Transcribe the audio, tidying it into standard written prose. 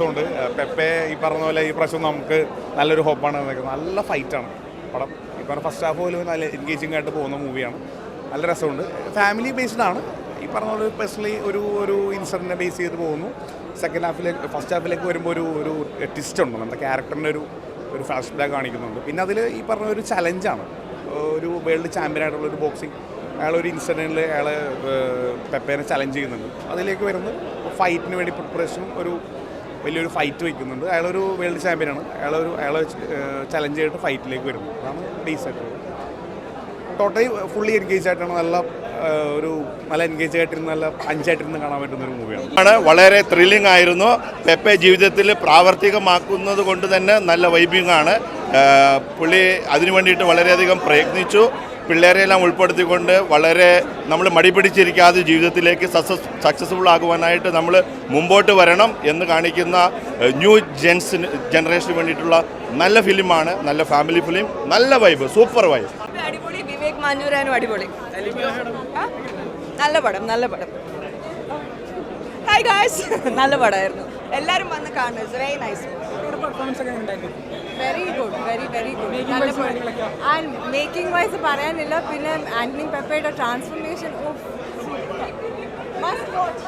ഉണ്ട് പെപ്പെ ഈ പറഞ്ഞ പോലെ ഈ പ്രാവശ്യം നമുക്ക് നല്ലൊരു ഹോപ്പാണ് നല്ല ഫൈറ്റാണ് പടം. ഈ പറഞ്ഞ ഫസ്റ്റ് ഹാഫ് പോലും നല്ല എൻഗേജിങ് ആയിട്ട് പോകുന്ന മൂവിയാണ്. നല്ല രസമുണ്ട്. ഫാമിലി ബേസ്ഡ് ആണ്. ഈ പറഞ്ഞ പോലെ പേഴ്സണലി ഒരു ഇൻസിഡൻറ്റിനെ ബേസ് ചെയ്ത് പോകുന്നു. സെക്കൻഡ് ഹാഫിലേക്ക് ഫസ്റ്റ് ഹാഫിലേക്ക് വരുമ്പോൾ ഒരു ട്വിസ്റ്റ് ഉണ്ട്. നമ്മുടെ ക്യാരക്ടറിൻ്റെ ഒരു ഫ്ലാഷ് ബാക്ക് കാണിക്കുന്നുണ്ട്. പിന്നെ അതിൽ ഈ പറഞ്ഞ ഒരു ചലഞ്ചാണ്. ഒരു വേൾഡ് ചാമ്പ്യൻ ആയിട്ടുള്ളൊരു ബോക്സിങ് അയാളൊരു ഇൻസിഡൻറ്റിൽ അയാൾ പെപ്പേനെ ചലഞ്ച് ചെയ്യുന്നുണ്ട്. അതിലേക്ക് വരുന്നത് ഫൈറ്റിന് വേണ്ടി പ്രിപ്പറേഷനും വലിയൊരു ഫൈറ്റ് വയ്ക്കുന്നുണ്ട്. അയാളൊരു വേൾഡ് ചാമ്പ്യനാണ്. അയാളെ ചലഞ്ച് ചെയ്തിട്ട് ഫൈറ്റിലേക്ക് വരുന്നു. അതാണ് ബേസ് ആയിട്ടുള്ളത്. ടോട്ടലി ഫുള്ളി എൻഗേജ് ആയിട്ടാണ്. നല്ല എൻഗേജ് ആയിട്ടിരുന്ന് നല്ല പഞ്ചായിട്ടിരുന്ന് കാണാൻ പറ്റുന്ന ഒരു മൂവിയാണ്. വളരെ ത്രില്ലിംഗ് ആയിരുന്നു. പെപ്പെ ജീവിതത്തിൽ പ്രാവർത്തികമാക്കുന്നത് കൊണ്ട് തന്നെ നല്ല വൈബിംഗ് ആണ്. പുള്ളി അതിനു വേണ്ടിയിട്ട് വളരെയധികം പ്രയത്നിച്ചു. പിള്ളേരെയെല്ലാം ഉൾപ്പെടുത്തിക്കൊണ്ട് വളരെ നമ്മൾ മടിപിടിച്ചിരിക്കാതെ ജീവിതത്തിലേക്ക് സക്സസ്ഫുൾ ആകുവാനായിട്ട് നമ്മൾ മുമ്പോട്ട് വരണം എന്ന് കാണിക്കുന്ന ന്യൂ ജനറേഷന് വേണ്ടിയിട്ടുള്ള നല്ല ഫിലിമാണ്. നല്ല ഫാമിലി ഫിലിം, നല്ല വൈബ്, സൂപ്പർ വൈബ്. അടിപൊളി. വിവേക് മാഞ്ഞൂരാനും അടിപൊളി. നല്ല പടം. ഹായ് ഗായ്സ്, നല്ല പടമായിരുന്നു. എല്ലാവരും വന്ന് കാണുന്നു. It's very nice. Very good. And making wise പറയാനില്ല. പിന്നെ ആന്റണി പെപ്പയുടെ ട്രാൻസ്ഫോർമേഷൻ മസ്റ്റ് വാച്ച്.